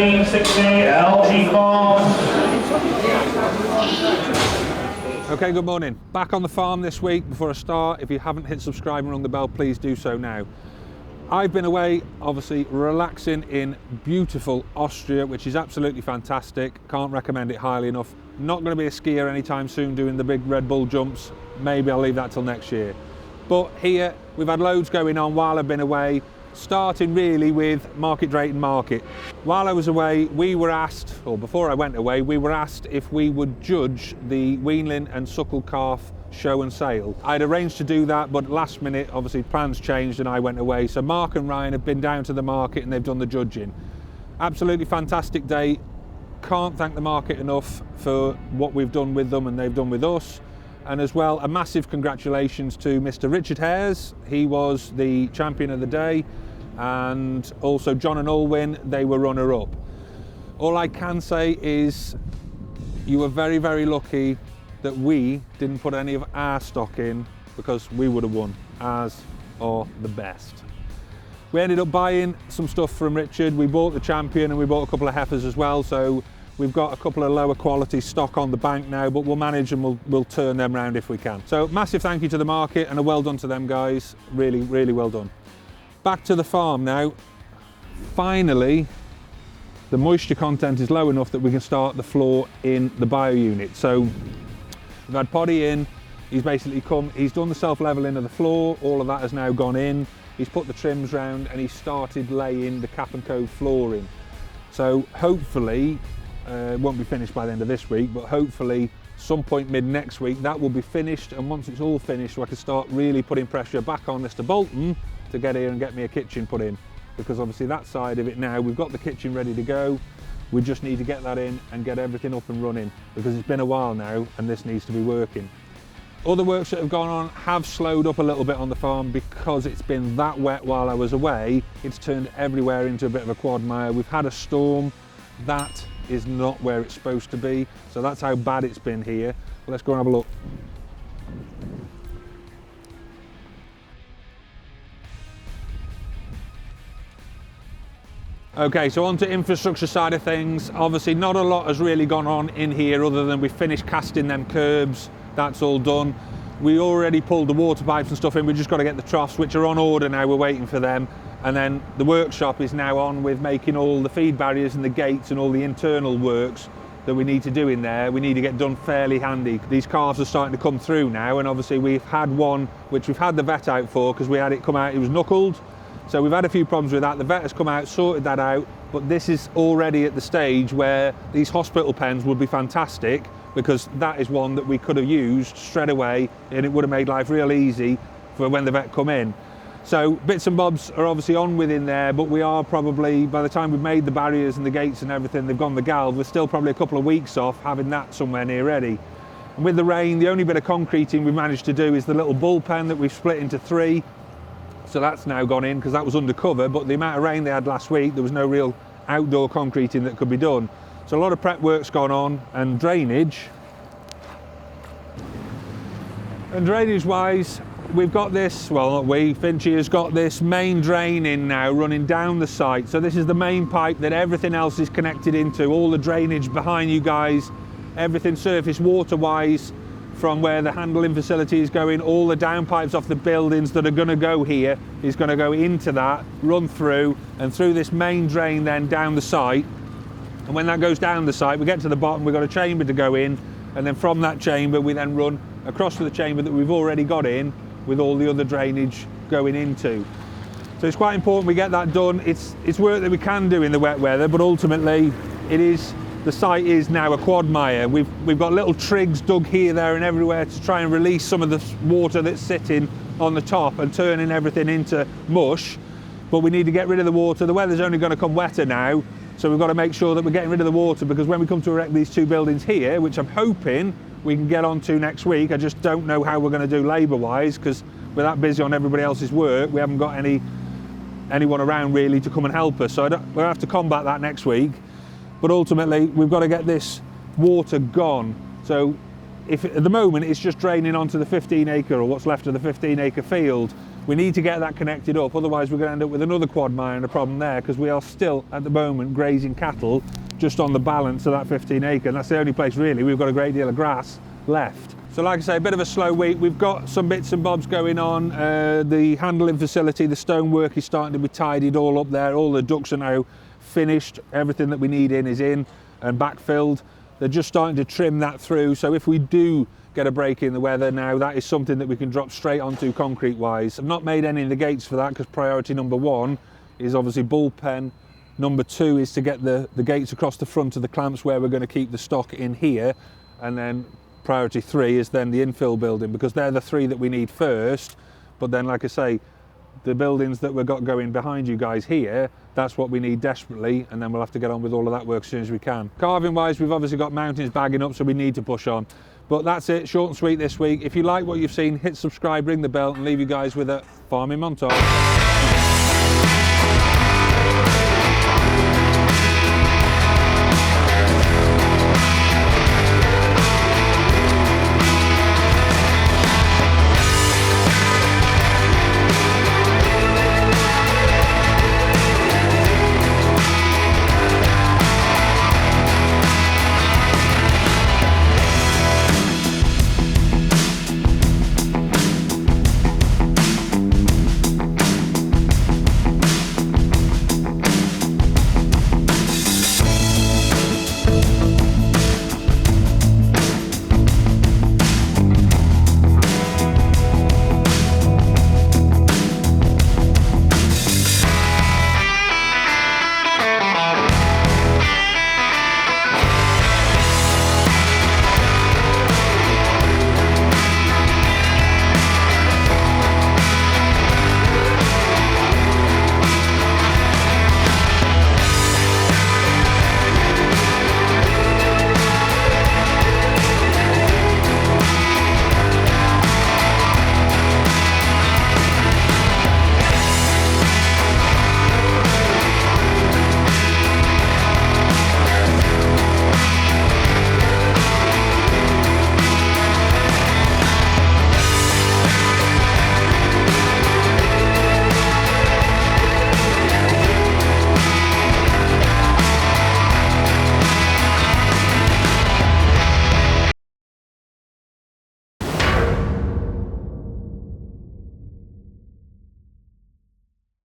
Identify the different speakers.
Speaker 1: 1968 LG Farm.
Speaker 2: Okay, good morning. Back on the farm this week. Before I start, if you haven't hit subscribe and rung the bell, please do so now. I've been away, obviously, relaxing in beautiful Austria, which is absolutely fantastic. Can't recommend it highly enough. Not going to be a skier anytime soon doing the big Red Bull jumps. Maybe I'll leave that till next year. But here, we've had loads going on while I've been away, starting really with Market Drayton Market. While I was away, we were asked, or before I went away, we were asked if we would judge the weanling and suckle calf show and sale. I'd arranged to do that, but last minute, obviously plans changed and I went away. So Mark and Ryan have been down to the market and they've done the judging. Absolutely fantastic day. Can't thank the market enough for what we've done with them and they've done with us. And as well, a massive congratulations to Mr. Richard Hares. He was the champion of the day. And also John and Olwyn, they were runner-up. All I can say is you were very, very lucky that we didn't put any of our stock in, because we would have won, as are the best. We ended up buying some stuff from Richard. We bought the champion and we bought a couple of heifers as well, so we've got a couple of lower quality stock on the bank now, but we'll manage and we'll turn them around if we can. So massive thank you to the market and a well done to them guys. Really, really well done. Back to the farm now. Finally, the moisture content is low enough that we can start the floor in the bio unit. So we've had Poddy in, he's basically come, he's done the self-leveling of the floor, all of that has now gone in, he's put the trims round and he started laying the cap and cove flooring. So hopefully, it won't be finished by the end of this week, but hopefully some point mid next week that will be finished, and once it's all finished I can start really putting pressure back on Mr. Bolton to get here and get me a kitchen put in, because obviously that side of it now, we've got the kitchen ready to go. We just need to get that in and get everything up and running, because it's been a while now and this needs to be working. Other works that have gone on have slowed up a little bit on the farm because it's been that wet while I was away. It's turned everywhere into a bit of a quagmire. We've had a storm. That is not where it's supposed to be. So that's how bad it's been here. Well, let's go and have a look. Okay, so on to infrastructure side of things. Obviously not a lot has really gone on in here other than we finished casting them curbs. That's all done. We already pulled the water pipes and stuff in. We've just got to get the troughs, which are on order now. We're waiting for them. And then the workshop is now on with making all the feed barriers and the gates and all the internal works that we need to do in there. We need to get done fairly handy. These calves are starting to come through now, and obviously we've had one which we've had the vet out for, because we had it come out, it was knuckled. So we've had a few problems with that. The vet has come out, sorted that out, but this is already at the stage where these hospital pens would be fantastic, because that is one that we could have used straight away and it would have made life real easy for when the vet come in. So bits and bobs are obviously on within there, but we are probably, by the time we've made the barriers and the gates and everything, they've gone the galv, we're still probably a couple of weeks off having that somewhere near ready. And with the rain, the only bit of concreting we've managed to do is the little bullpen that we've split into 3. So that's now gone in because that was undercover, but the amount of rain they had last week, there was no real outdoor concreting that could be done. So a lot of prep work's gone on, and drainage. And drainage wise, we've got this, well not we, Finch has got this main drain in now running down the site. So this is the main pipe that everything else is connected into, all the drainage behind you guys, everything surface water wise, from where the handling facility is going, all the downpipes off the buildings that are going to go here is going to go into that, run through, and through this main drain then down the site. And when that goes down the site, we get to the bottom, we've got a chamber to go in, and then from that chamber we then run across to the chamber that we've already got in with all the other drainage going into. So it's quite important we get that done. It's work that we can do in the wet weather, but ultimately the site is now a quagmire. We've got little trigs dug here, there and everywhere to try and release some of the water that's sitting on the top and turning everything into mush, but we need to get rid of the water. The weather's only going to come wetter now, so we've got to make sure that we're getting rid of the water, because when we come to erect these 2 buildings here, which I'm hoping we can get onto next week, I just don't know how we're going to do labour wise, because we're that busy on everybody else's work, we haven't got anyone around really to come and help us, so we'll have to combat that next week. But ultimately we've got to get this water gone. So if at the moment it's just draining onto the 15 acre, or what's left of the 15 acre field, We need to get that connected up, otherwise we're going to end up with another quad mire and a problem there, because we are still at the moment grazing cattle just on the balance of that 15 acre, and that's the only place really we've got a great deal of grass left. So like I say, a bit of a slow week. We've got some bits and bobs going on. The handling facility, the stonework is starting to be tidied all up there. All the ducts are now finished. Everything that we need in is in and backfilled. They're just starting to trim that through. So if we do get a break in the weather now, that is something that we can drop straight onto concrete wise. I've not made any of the gates for that, because priority number 1 is obviously bullpen. Number 2 is to get the gates across the front of the clamps where we're going to keep the stock in here, and then priority 3 is then the infill building, because they're the 3 that we need first. But then, like I say, the buildings that we've got going behind you guys here, that's what we need desperately, and then we'll have to get on with all of that work as soon as we can. Carving wise, we've obviously got mountains bagging up, so we need to push on. But that's it, short and sweet this week. If you like what you've seen, hit subscribe, ring the bell, and leave you guys with a farming montage.